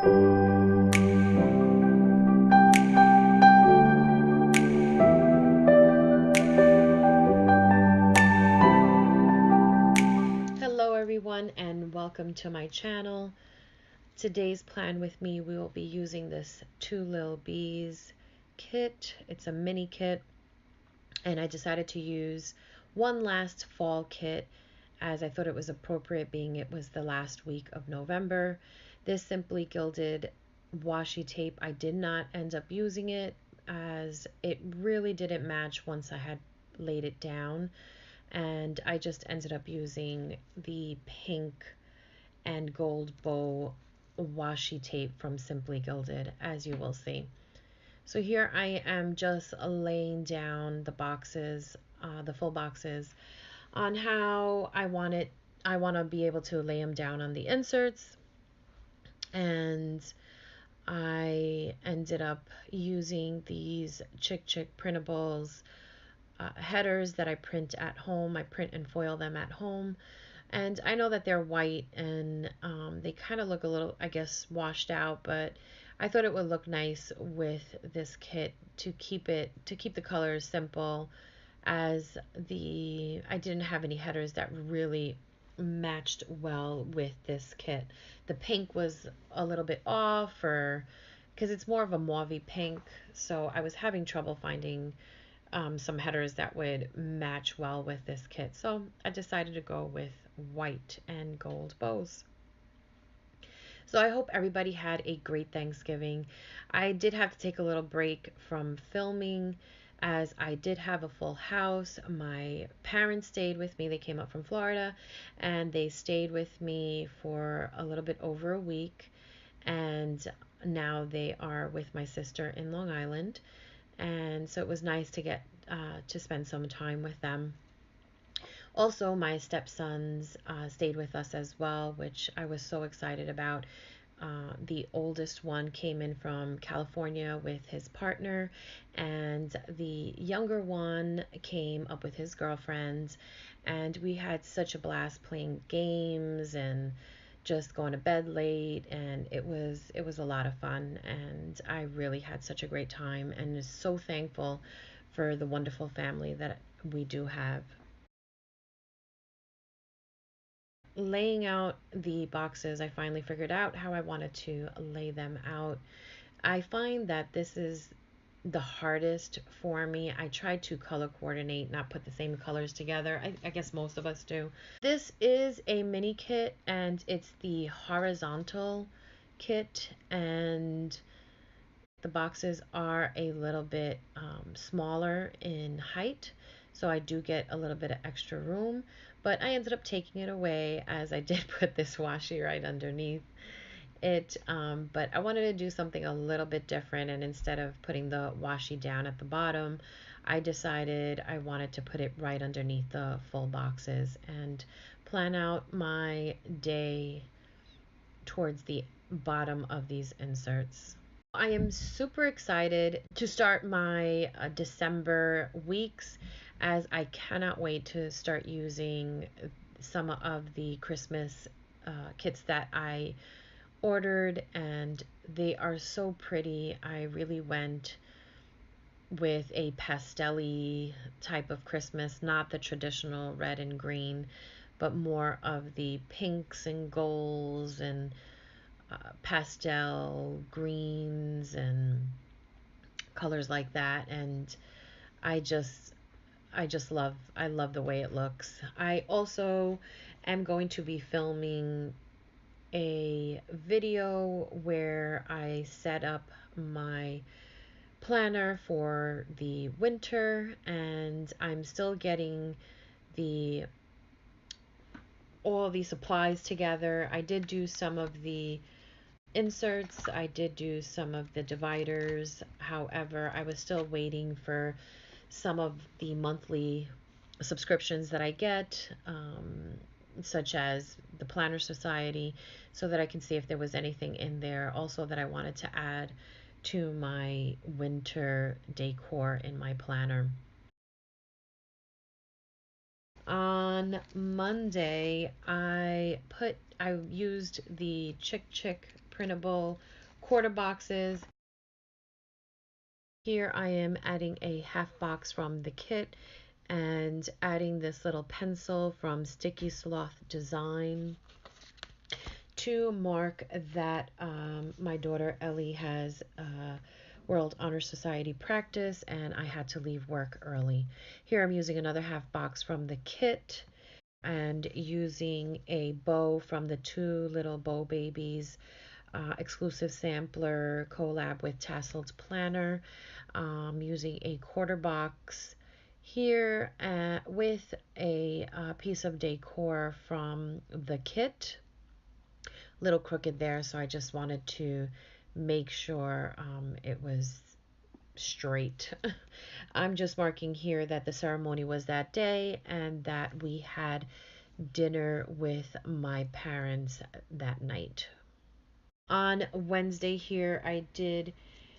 Hello everyone and welcome to my channel. Today's plan with me, we will be using this TwoLilBees kit. It's a mini kit and I decided to use one last fall kit as I thought it was appropriate being it was the last week of November. This Simply Gilded washi tape, I did not end up using it as it really didn't match once I had laid it down, and I just ended up using the pink and gold bow washi tape from Simply Gilded, as you will see. So here I am just laying down the boxes, the full boxes, on how I want it. I want to be able to lay them down on the inserts, and I ended up using these Chick Chick printables headers that I print at home. I print and foil them at home. And I know that they're white and they kind of look a little, I guess, washed out, but I thought it would look nice with this kit to keep the colors simple, as I didn't have any headers that really matched well with this kit. The pink was a little bit off, or because it's more of a mauvey pink, so I was having trouble finding some headers that would match well with this kit. So I decided to go with white and gold bows. So I hope everybody had a great Thanksgiving. I did have to take a little break from filming as I did have a full house. My parents stayed with me. They came up from Florida and they stayed with me for a little bit over a week. And now they are with my sister in Long Island. And so it was nice to get to spend some time with them. Also, my stepsons stayed with us as well, which I was so excited about. The oldest one came in from California with his partner, and the younger one came up with his girlfriends, and we had such a blast playing games and just going to bed late, and it was a lot of fun, and I really had such a great time and is so thankful for the wonderful family that we do have. Laying out the boxes, I finally figured out how I wanted to lay them out. I find that this is the hardest for me. I try to color coordinate, not put the same colors together. I guess most of us do. This is a mini kit and it's the horizontal kit, and the boxes are a little bit smaller in height, so I do get a little bit of extra room, but I ended up taking it away as I did put this washi right underneath it. But I wanted to do something a little bit different, and instead of putting the washi down at the bottom, I decided I wanted to put it right underneath the full boxes and plan out my day towards the bottom of these inserts. I am super excited to start my December weeks, as I cannot wait to start using some of the Christmas kits that I ordered, and they are so pretty. I really went with a pastel-y type of Christmas, not the traditional red and green, but more of the pinks and golds and pastel greens and colors like that. And I just I love the way it looks. I also am going to be filming a video where I set up my planner for the winter, and I'm still getting the all the supplies together. I did do some of the inserts, I did do some of the dividers. However, I was still waiting for some of the monthly subscriptions that I get, such as the Planner Society, so that I can see if there was anything in there also that I wanted to add to my winter decor in my planner. On Monday, I used the Chick Chick printable quarter boxes. Here I am adding a half box from the kit and adding this little pencil from Sticky Sloth Design to mark that my daughter Ellie has World Honor Society practice and I had to leave work early. Here I'm using another half box from the kit and using a bow from the TwoLilBees exclusive sampler collab with Tasseled Planner, using a quarter box here with a piece of decor from the kit. Little crooked there, so I just wanted to make sure it was straight. I'm just marking here that the ceremony was that day and that we had dinner with my parents that night. On Wednesday here, I did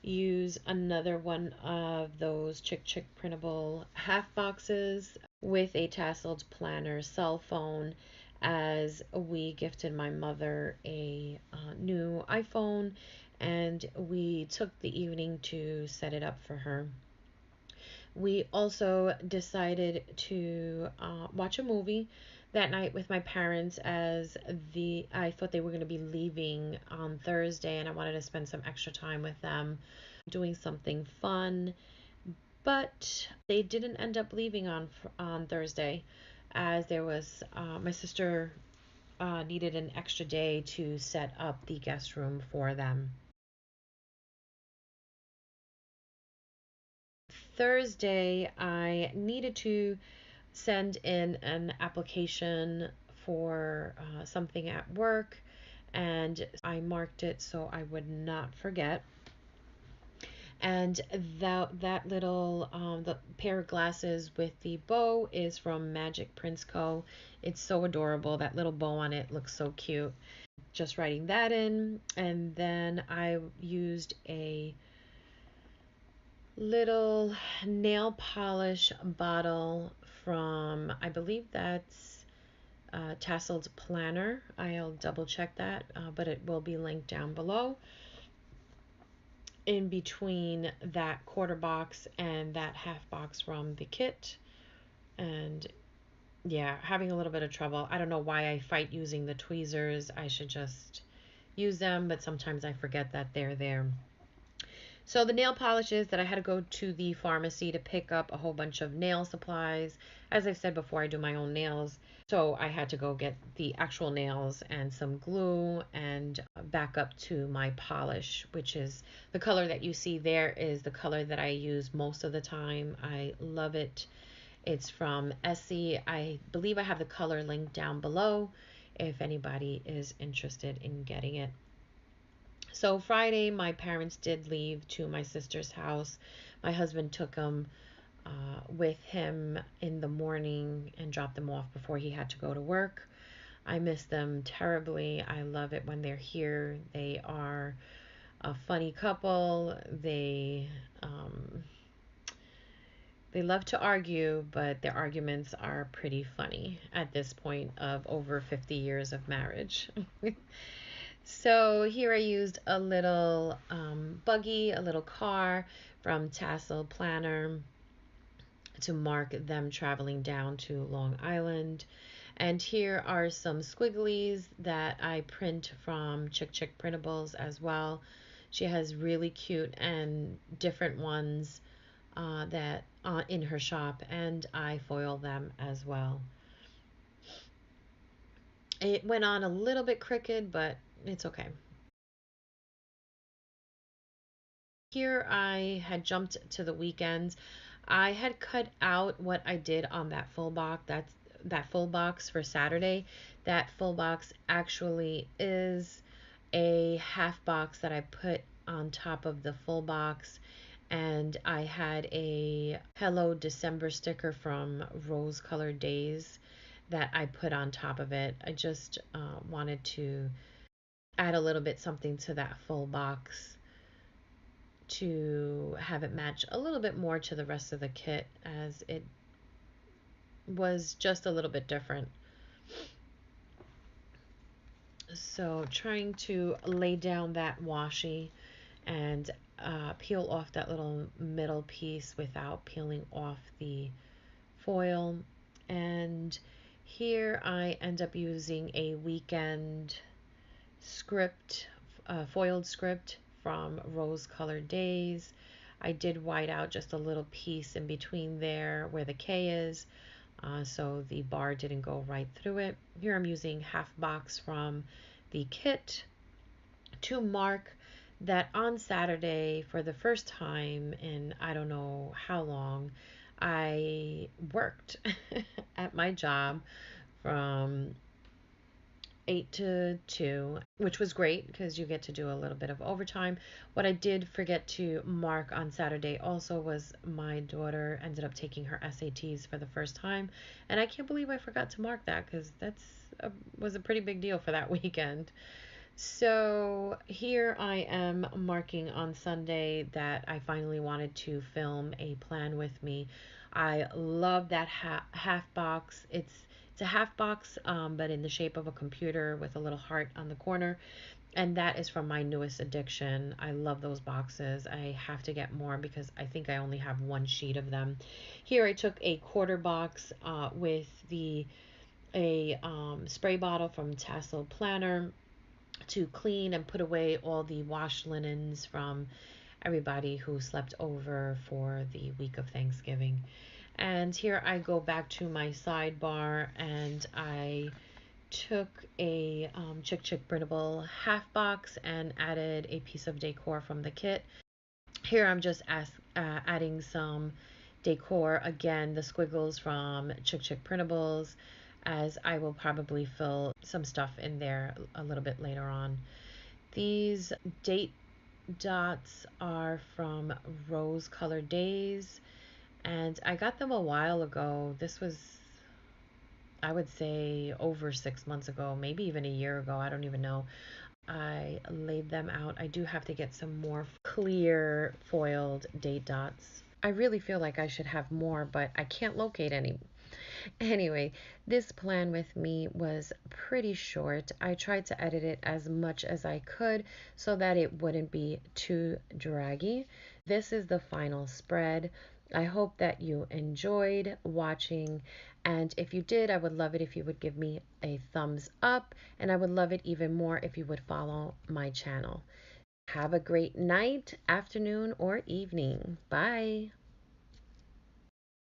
use another one of those Chick printable half boxes with a tasseled planner cell phone, as we gifted my mother a new iPhone and we took the evening to set it up for her. We also decided to watch a movie that night with my parents, as I thought they were going to be leaving on Thursday and I wanted to spend some extra time with them doing something fun. But they didn't end up leaving on Thursday, as there was my sister needed an extra day to set up the guest room for them. Thursday, I needed to send in an application for something at work, and I marked it so I would not forget. And that little the pair of glasses with the bow is from Magic Prince Co. It's so adorable. That little bow on it looks so cute. Just writing that in, and then I used a little nail polish bottle from, I believe that's Tasseled Planner. I'll double check that, but it will be linked down below. In between that quarter box and that half box from the kit. And yeah, having a little bit of trouble. I don't know why I fight using the tweezers. I should just use them, but sometimes I forget that they're there. So the nail polishes that I had to go to the pharmacy to pick up a whole bunch of nail supplies. As I've said before, I do my own nails. So I had to go get the actual nails and some glue and back up to my polish, which is the color that you see there is the color that I use most of the time. I love it. It's from Essie. I believe I have the color linked down below if anybody is interested in getting it. So Friday, my parents did leave to my sister's house. My husband took them with him in the morning and dropped them off before he had to go to work. I miss them terribly. I love it when they're here. They are a funny couple. They love to argue, but their arguments are pretty funny at this point of over 50 years of marriage. So here I used a little buggy, a little car from Tassel Planner to mark them traveling down to Long Island. And here are some squigglies that I print from Chick Printables as well. She has really cute and different ones that in her shop, and I foil them as well. It went on a little bit crooked, but it's okay. Here I had jumped to the weekends. I had cut out what I did on that full box. That full box for Saturday. That full box actually is a half box that I put on top of the full box, and I had a Hello December sticker from Rose Colored Days that I put on top of it. I just wanted to add a little bit something to that full box to have it match a little bit more to the rest of the kit, as it was just a little bit different. So trying to lay down that washi and peel off that little middle piece without peeling off the foil. And here I end up using a weekend script, foiled script from Rose Colored Days. I did white out just a little piece in between there where the K is, so the bar didn't go right through it. Here I'm using half box from the kit to mark that on Saturday, for the first time in I don't know how long, I worked at my job from 8 to 2, which was great because you get to do a little bit of overtime. What I did forget to mark on Saturday also was my daughter ended up taking her SATs for the first time, and I can't believe I forgot to mark that because was a pretty big deal for that weekend. So here I am marking on Sunday that I finally wanted to film a plan with me. I love that half box. It's a half box, but in the shape of a computer with a little heart on the corner. And that is from my newest addiction. I love those boxes. I have to get more because I think I only have one sheet of them. Here I took a quarter box with the a spray bottle from Tassel Planner to clean and put away all the wash linens from everybody who slept over for the week of Thanksgiving. And here I go back to my sidebar and I took a Chick Chick printable half box and added a piece of decor from the kit. Here I'm just adding some decor, again, the squiggles from Chick Chick printables, as I will probably fill some stuff in there a little bit later on. These date dots are from Rose Colored Days, and I got them a while ago. This was, I would say, over 6 months ago, maybe even a year ago. I don't even know. I laid them out. I do have to get some more clear foiled date dots. I really feel like I should have more, but I can't locate any. Anyway, this plan with me was pretty short. I tried to edit it as much as I could so that it wouldn't be too draggy. This is the final spread. I hope that you enjoyed watching, and if you did, I would love it if you would give me a thumbs up, and I would love it even more if you would follow my channel. Have a great night, afternoon, or evening. Bye.